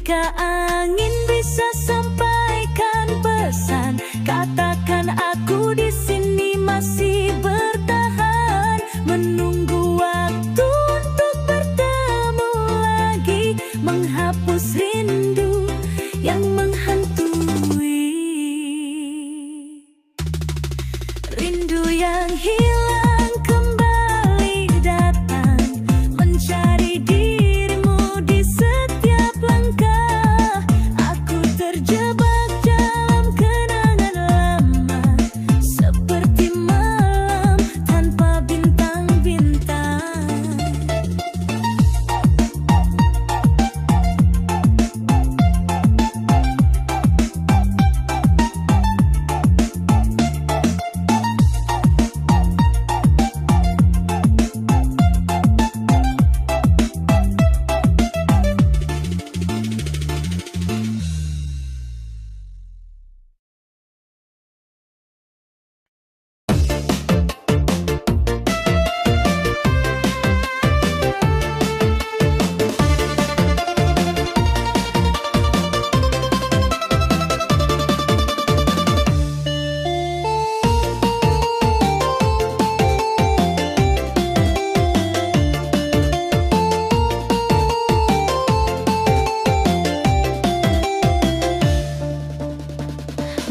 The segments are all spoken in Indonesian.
Jika angin bisa sampaikan pesan, katakan aku di sini masih bertahan, menunggu waktu untuk bertemu lagi, menghapus rindu yang menghantui. Rindu yang hilang kembali datang, mencari dirimu di setiap langkah. Aku terjebak dalam kenangan lama, seperti malam tanpa bintang-bintang.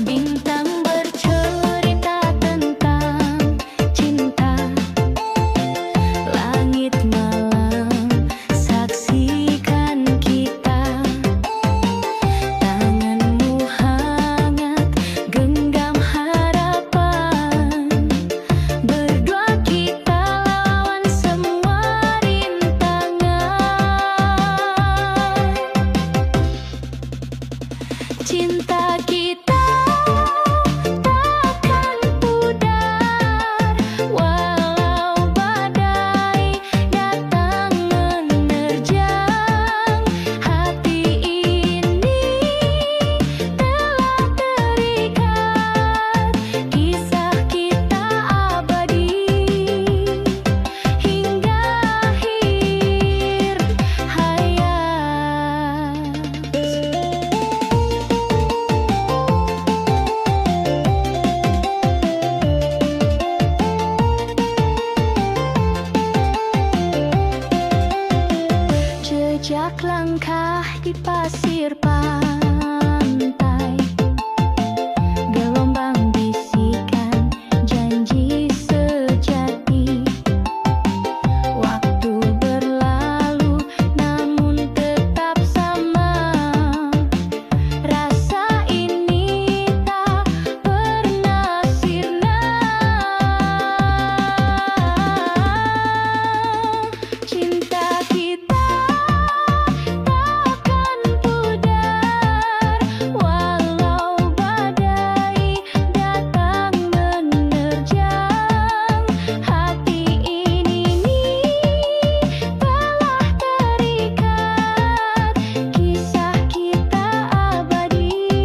Bintang bercerita tentang cinta, langit malam saksikan kita. Tanganmu hangat genggam harapan, berdua kita lawan semua rintangan. Cinta kita takkan pudar, walau badai datang menerjang. Hati ini telah terikat, kisah kita abadi hingga akhir hayat. Jejak langkah di pasir pantai, gelombang bisikan janji sejati. Waktu berlalu namun tetap sama, rasa ini tak pernah sirna. Cinta kita takkan pudar, walau badai datang menerjang. Hati ini telah terikat, kisah kita abadi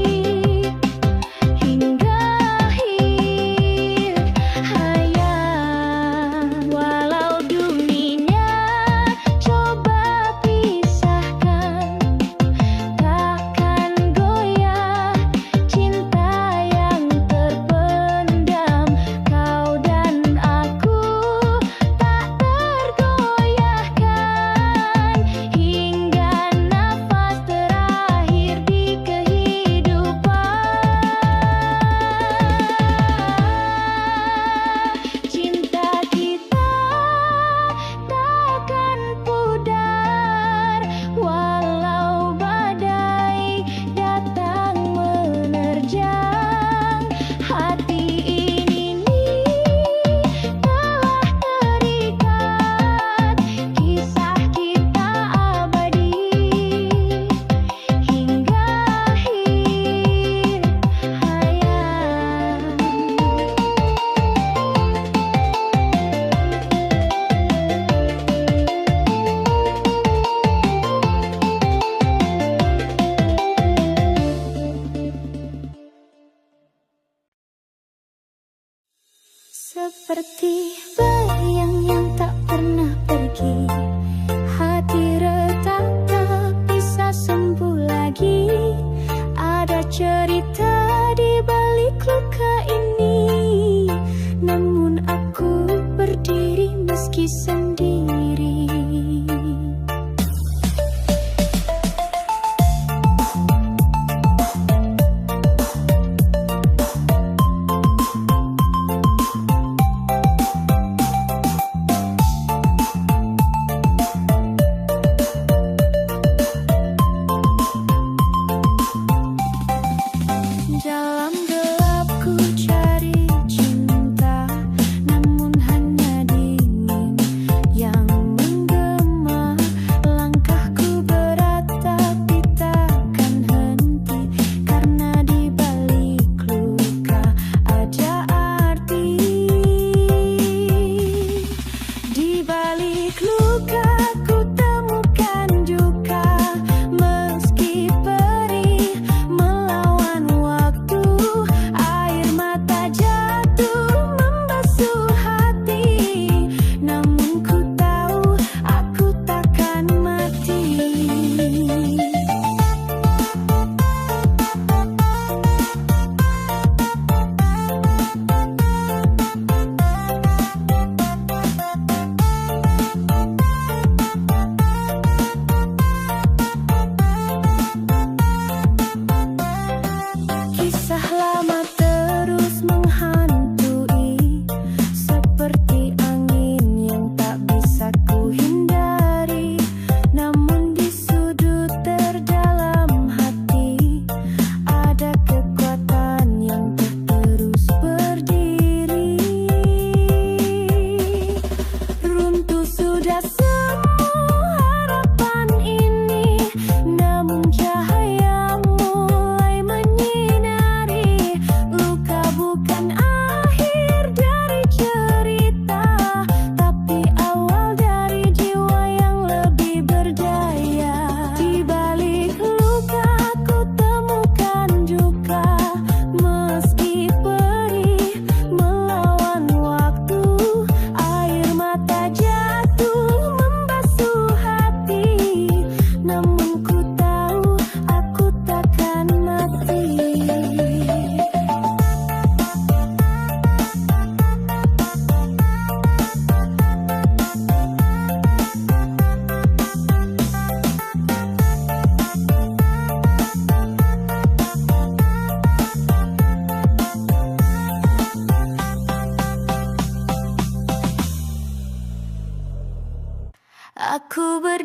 hingga akhir hayat. Walau dunia coba pisahkan, takkan goyah cinta yang terpendam. Kau dan aku tak tergoyahkan hingga nafas terakhir di kehidupan. Cinta kita takkan pudar, walau badai datang menerjang. Hati ini telah terikat, kisah kita abadi hingga akhir hayat. Seperti bayang yang tak pernah pergi, hati retak tak bisa sembuh lagi.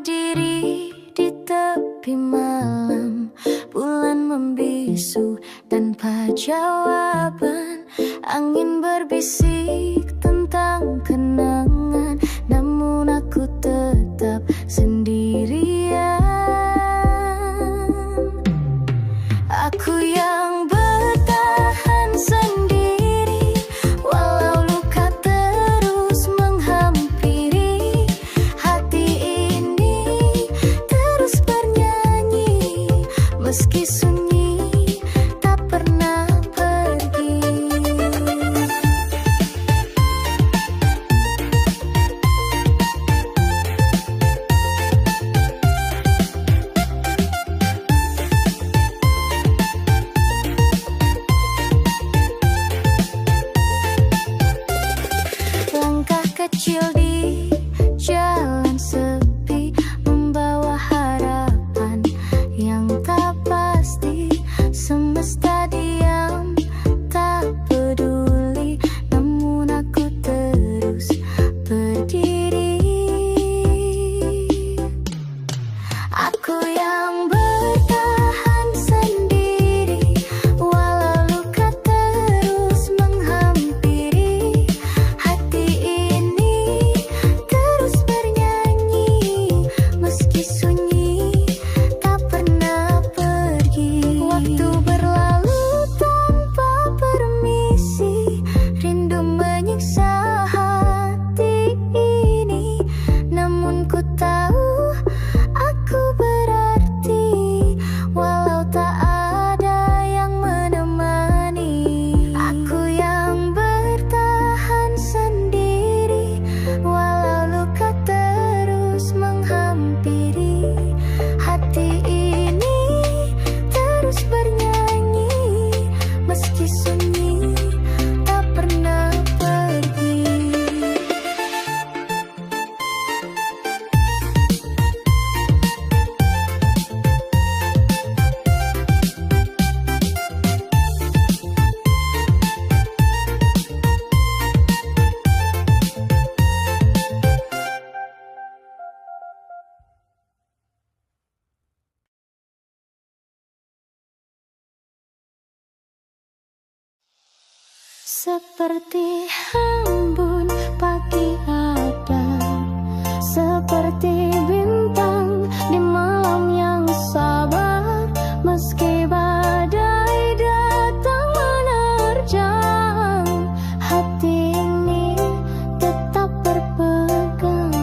berdiri di tepi malam, bulan membisu tanpa jawaban. Angin berbisik tentang kenangan, namun aku tetap sendirian. Aku yang bertahan sendiri, walau luka terus menghampiri. Hati ini terus bernyanyi, meski sunyi tak pernah pergi. Langkah kecil di jalan sepi, membawa harapan yang tak pasti. Semesta diam, tak peduli, namun aku terus berdiri. Aku yang bertahan sendiri, walau luka terus menghampiri. Hati ini terus bernyanyi, meski sunyi tak pernah pergi. Waktu berlalu tanpa permisi, rindu menyiksa hati ini. Namun ku tahu aku berarti, walau tak ada yang menemani. Aku yang bertahan sendiri, walau luka terus menghampiri. Hati ini terus bernyanyi, meski sunyi tak pernah pergi. Seperti embun pagi ada, seperti bintang di malam yang sabar. Meski badai datang menerjang, hati ini tetap berpegang.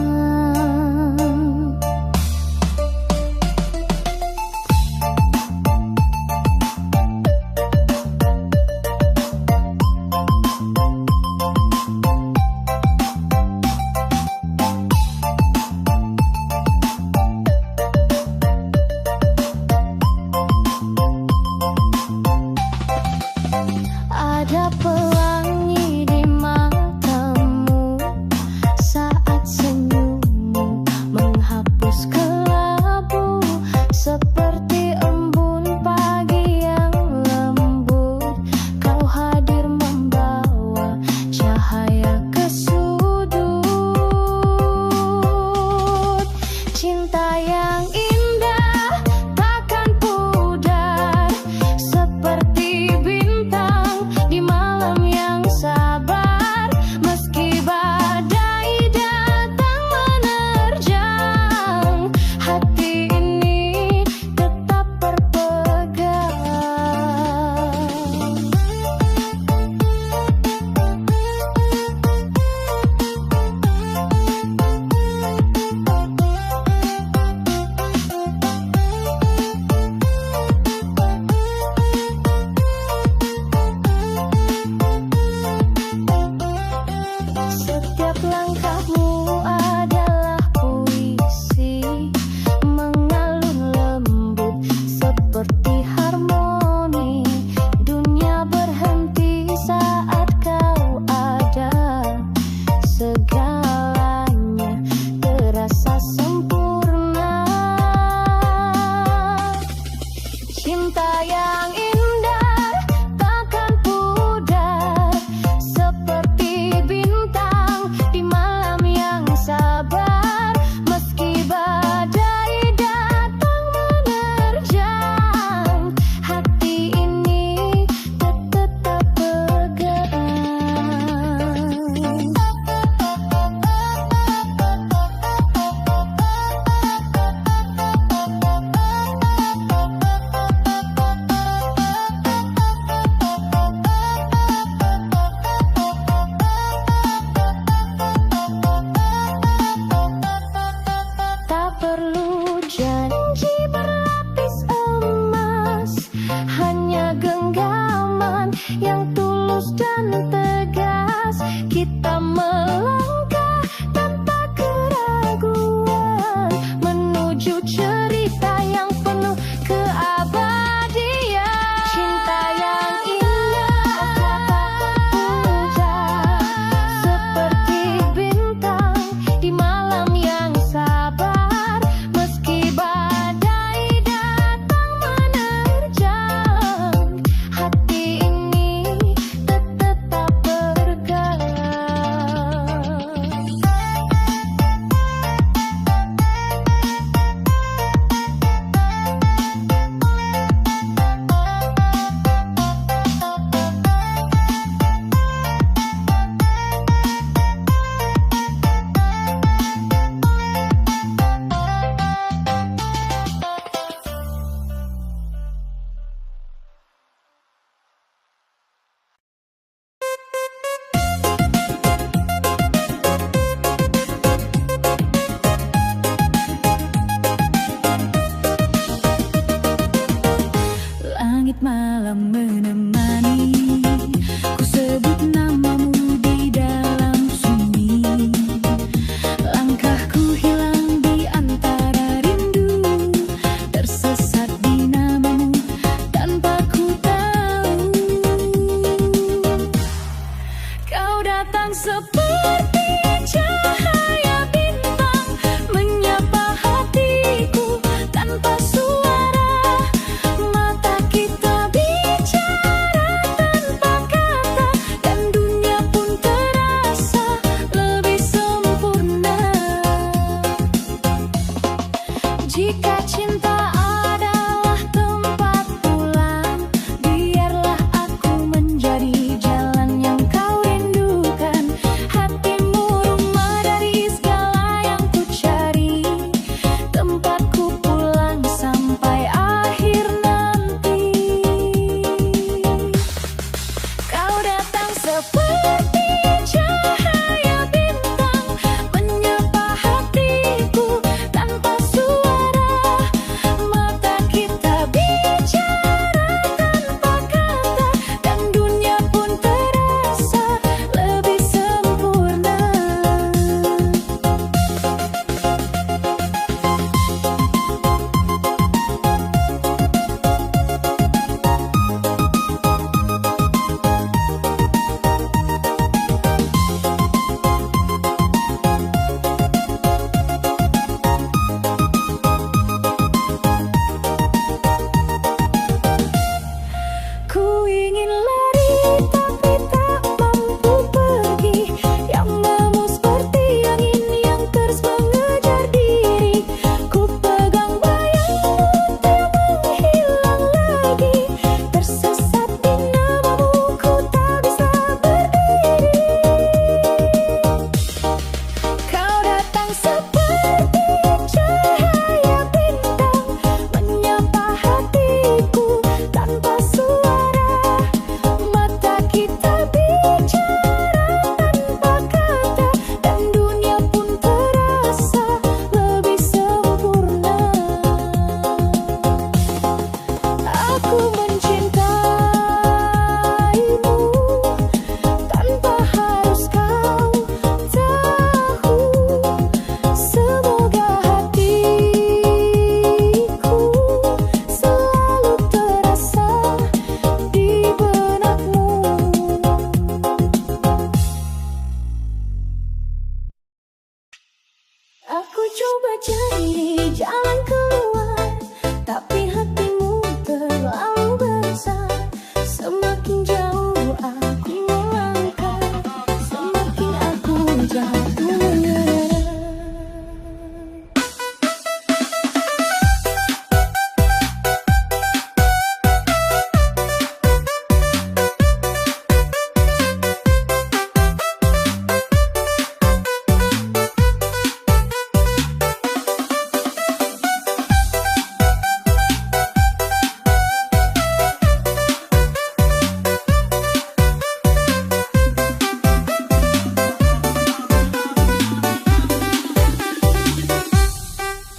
Jika cinta adalah tempat pulang, biarlah aku menjadi jalan yang kau rindukan. Hatimu rumah dari segala yang ku cari, tempatku pulang sampai akhir nanti. Kau datang seperti cahaya bintang, menyapa hatiku tanpa suara. Mata kita bicara tanpa kata, dan dunia pun terasa lebih sempurna. Ku ingin lari tapi tak mampu pergi, yang lemu seperti angin yang terus mengejar diri. Ku pegang bayangmu tak menghilang lagi, tersesat di namamu ku tak bisa berdiri. Kau datang seperti cahaya bintang, menyapa hatiku tanpa suara. Mata kita bicara tanpa kata, dan dunia pun terasa lebih sempurna. Aku mencintaimu tanpa harus kau tahu. Semoga hatiku selalu terasa di benakmu. Aku coba cari jalan keluar, tapi hatimu terlalu besar. Semakin jauh aku melangkah, semakin aku jatuh menyerah.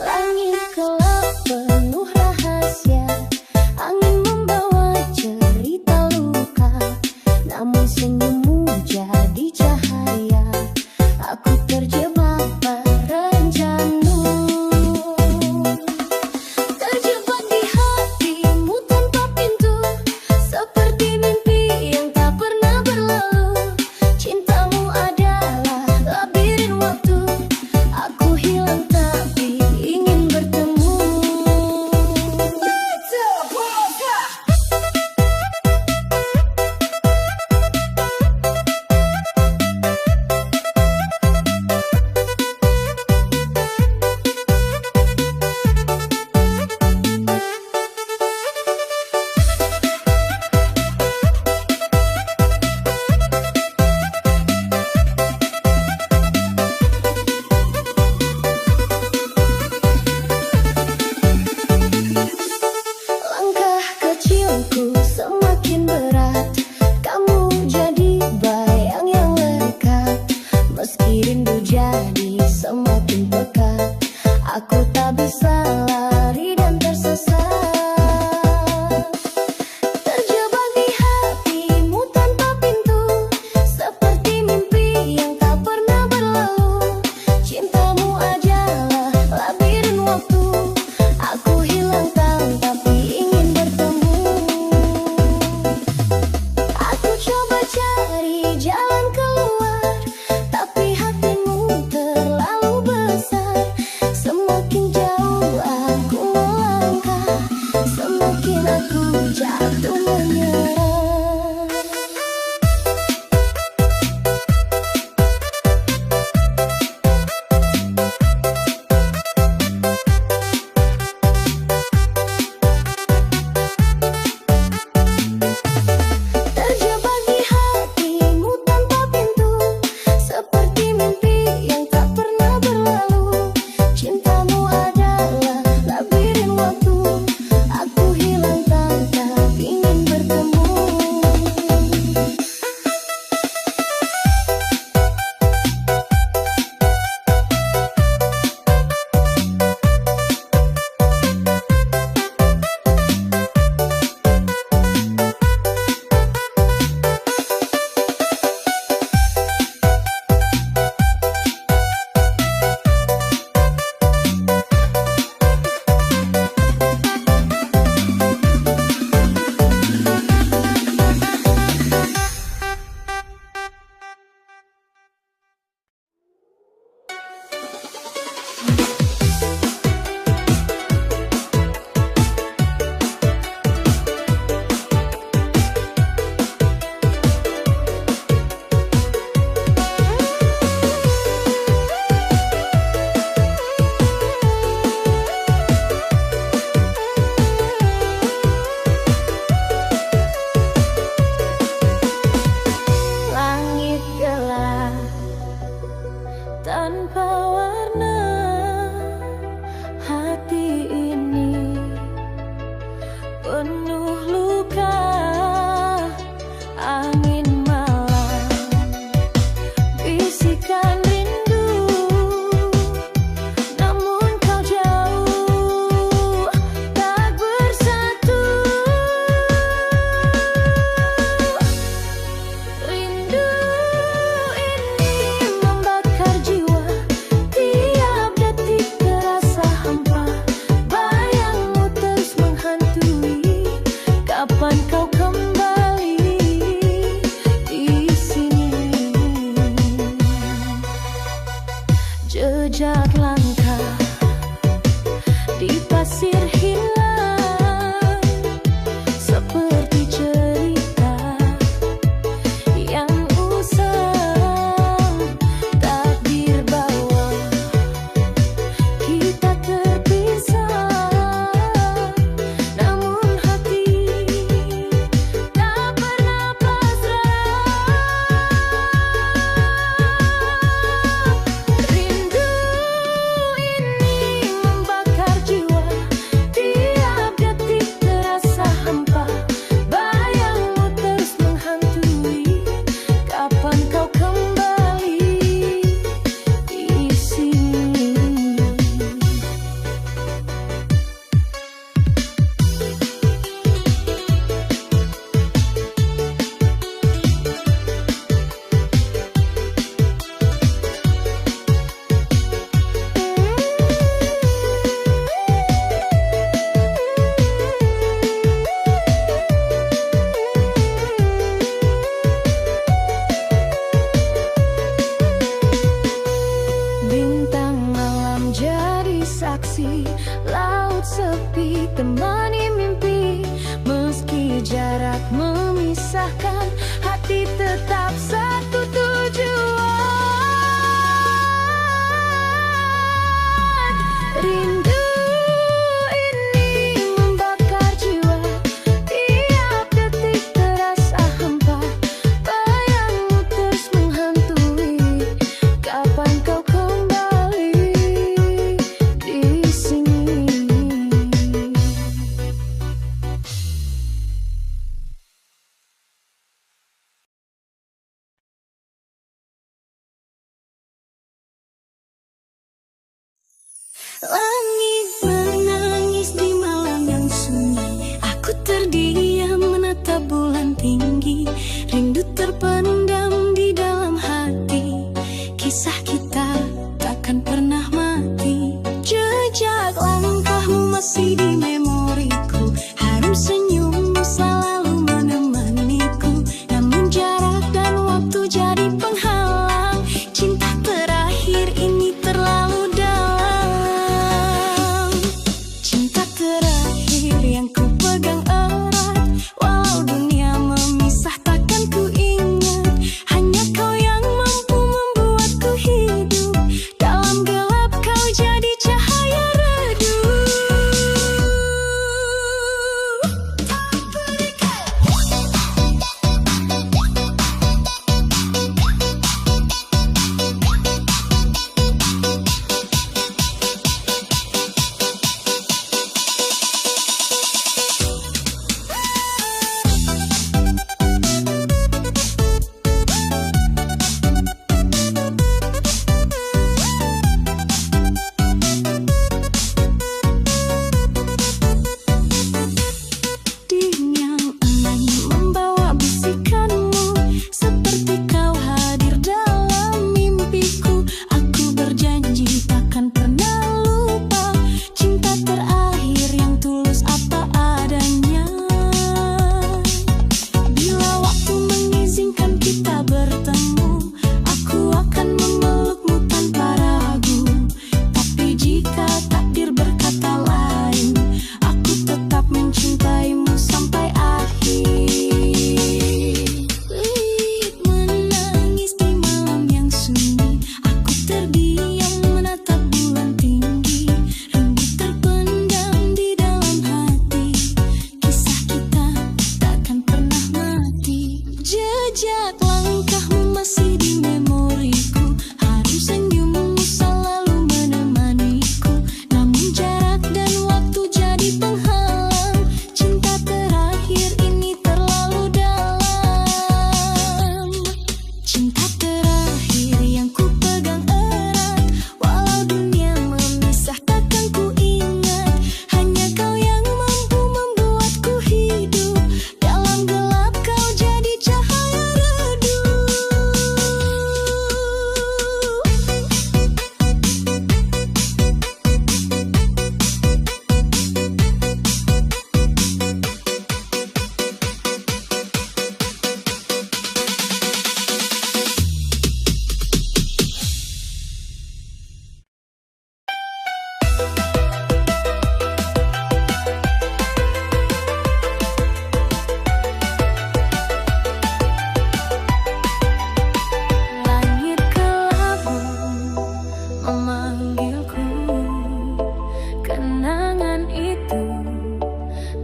Langit gelap penuh rahasia, angin membawa cerita luka, namun senyummu jadi cahaya. Aku terjebak berencana, terjebak di hatimu tanpa pintu, seperti mimpi yang tak pernah berlalu. Cintamu adalah labirin waktu, aku hilang tapi ingin bertemu. Langkah kecilku semakin berat, kamu jadi bayang yang lekat. Meski rindu jadi semakin pekat, aku tak bisa lari dan tersesat. Terjebak di hatimu tanpa pintu, seperti mimpi yang tak pernah berlalu. Cintamu adalah labirin waktu, aku hilang tahu tapi ingin bertemu. Aku coba cari jalan keluar, tapi hatimu terlalu besar. Semakin jauh aku di pasir hilang, seperti cerita yang usang. Takdir bawa kita terpisah, namun hati tak pernah pasrah. Rindu ini membakar jiwa, tiap detik terasa hampa. Bayangmu terus menghantui, kapan kau kembali di sini. Bintang malam jadi saksi, laut sepi temani mimpi. Meski jarak memisahkan, hati tetap satu tujuan. Rindu ini membakar jiwa, tiap detik terasa hampa. Bayangmu terus menghantui, kapan kau kembali di sini. Langit menangis di malam yang sunyi, aku terdiam menatap bulan tinggi. Rindu terpendam di dalam hati, kisah kita takkan pernah mati. Jejak langkahmu masih di memoriku, harum senyummu selalu menemaniku. Namun jarak dan waktu jadi penghalang, cinta terakhir ini terlalu dalam. Cinta terakhir yang ku pegang erat, walau dunia memisah takkan ku ingat. Hanya kau yang mampu membuatku hidup, dalam gelap kau jadi cahaya redup.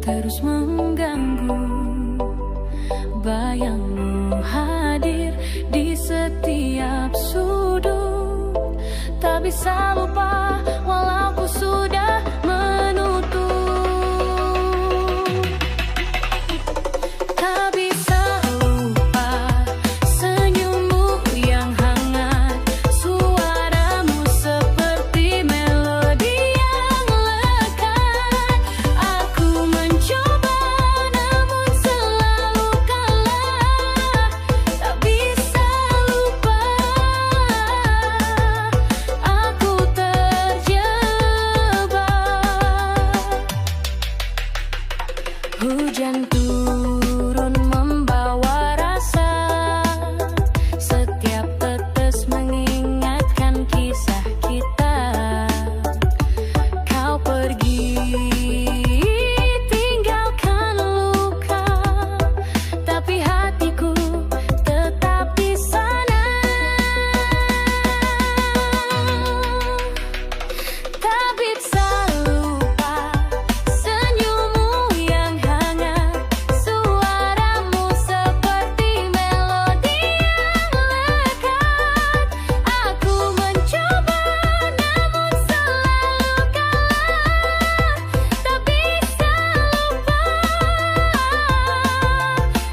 terus mengganggu. Bayangmu hadir di setiap sudut, tak bisa lupa walau ku sudah menutup. Tak bisa lupa senyummu yang hangat, suaramu seperti melodi yang lekat. Aku mencoba namun selalu kalah, tak bisa lupa. Aku terjebak. Hujan turun membawa rasa, setiap tetes mengingatkan kisah kita. Kau pergi tinggalkan luka, tapi hatiku tetap di sana. Tak bisa lupa senyummu yang hangat, suaramu seperti melodi yang lekat. Aku mencoba namun selalu kalah, tak bisa lupa.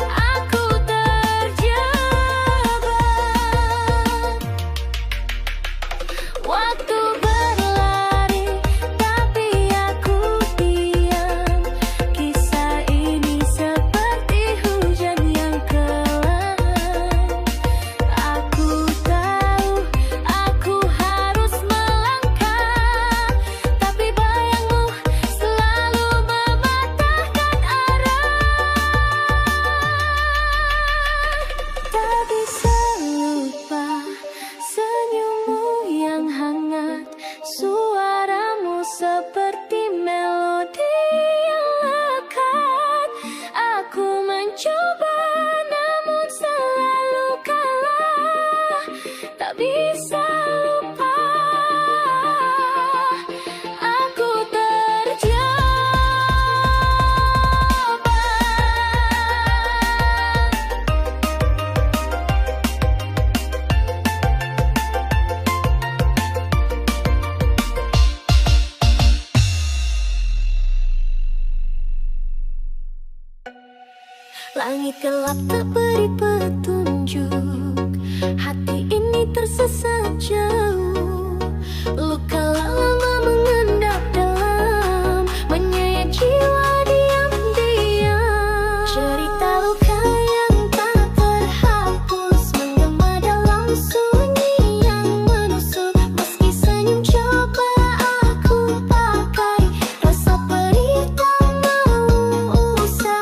Aku terjebak. Waktu berlari, tapi aku diam. Kisah ini seperti hujan yang kelam. Aku tahu aku harus melangkah, tapi bayangmu selalu mematahkan arah. Tak bisa lupa senyummu yang hangat, suaramu seperti melodi yang lekat. Aku mencoba namun selalu kalah, tak bisa lupa. Aku terjebak. Langit gelap tak beri petunjuk, hati ini tersesat jauh. Luka lama mengendap dalam, menyayat jiwa diam-diam. Cerita luka yang tak terhapus menggema dalam sunyi yang menusuk. Meski senyum coba aku pakai, rasa perih tak mau usai.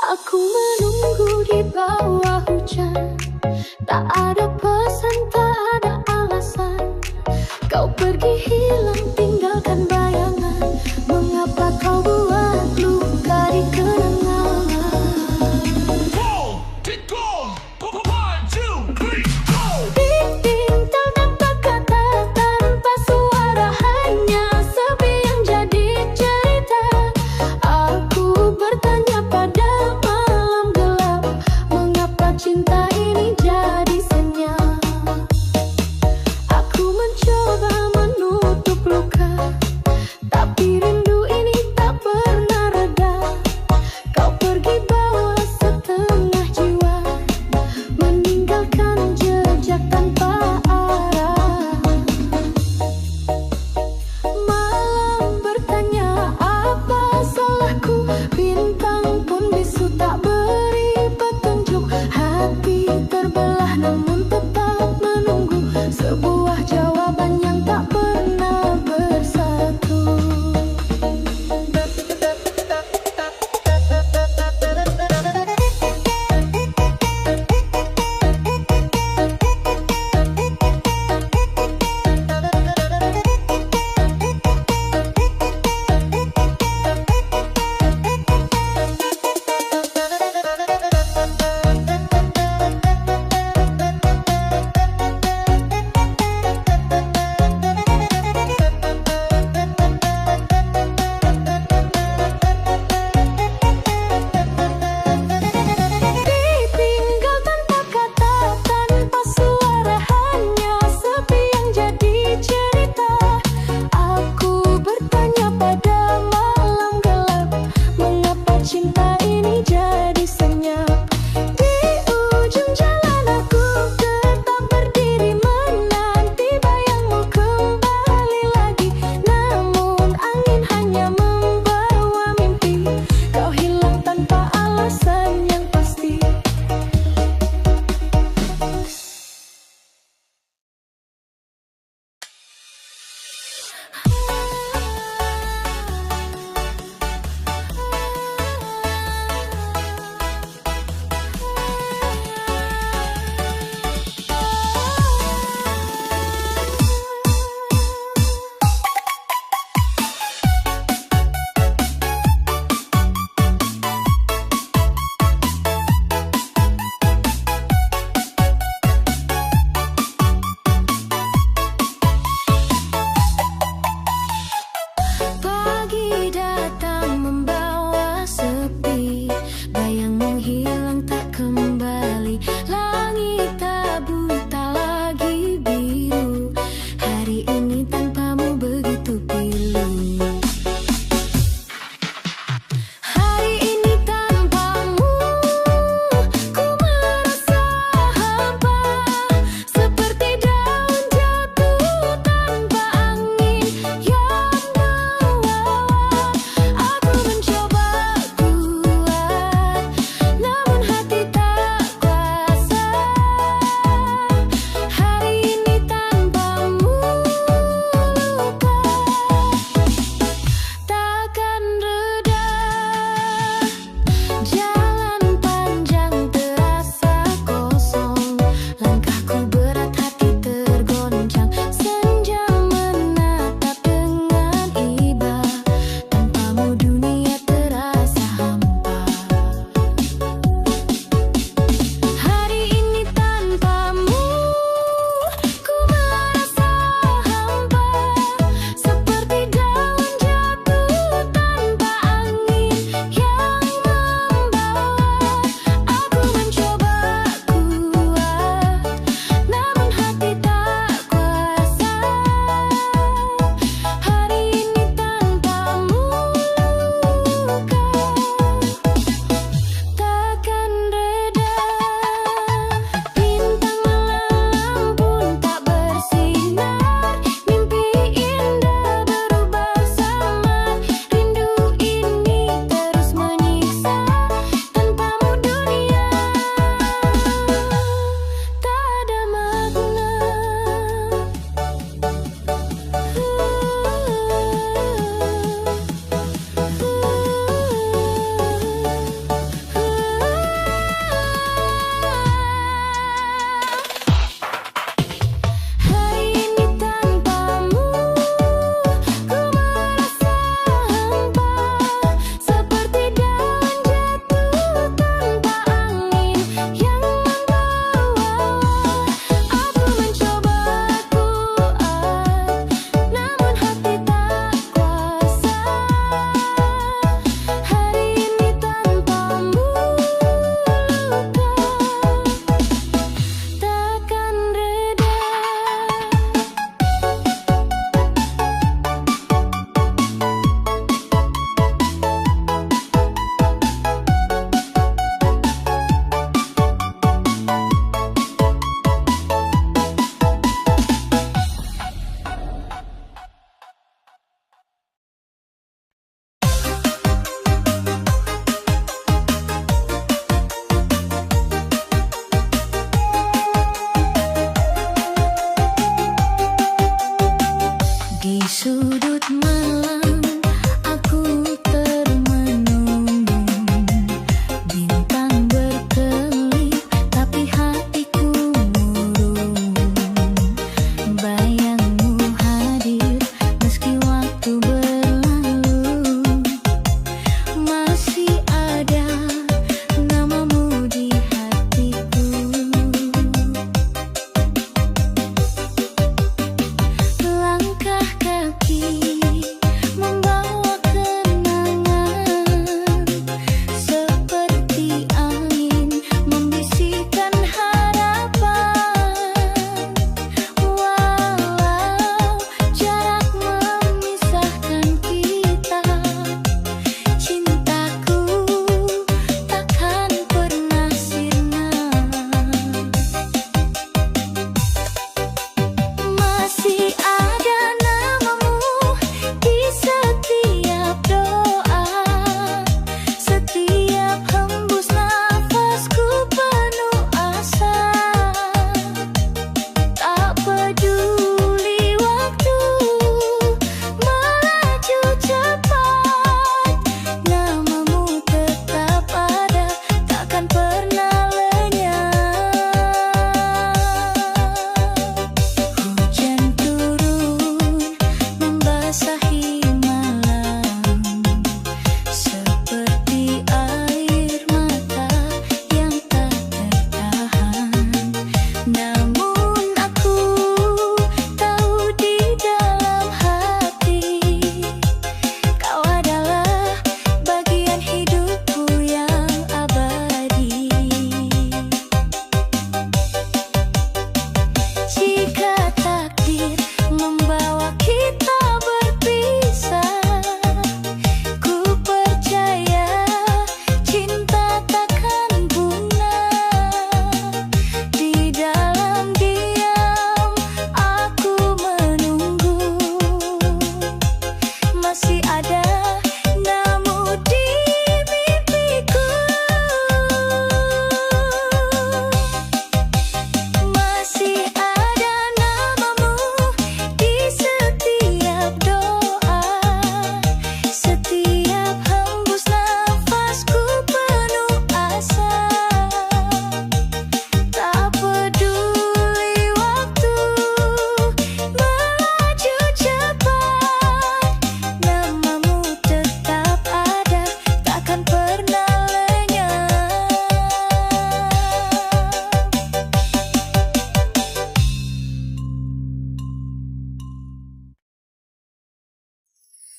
Aku menunggu di bawah hujan, tak ada pesan, tak ada alasan. Kau pergi hilang, tinggalkan bayangan. Mengapa kau buat luka di kenangan? Dinding tanpa kata, tanpa suara, hanya sepi yang jadi cerita. Aku bertanya pada malam gelap, mengapa cinta ini jadi senyap? Aku mencoba menutup luka,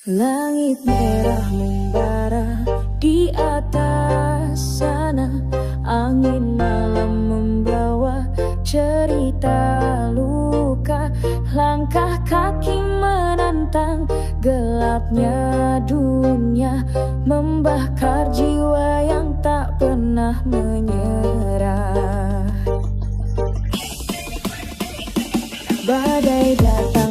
Langit merah membara di atas sana, angin malam membawa cerita luka. Langkah kaki menantang gelapnya dunia, membakar jiwa yang tak pernah menyerah. Badai datang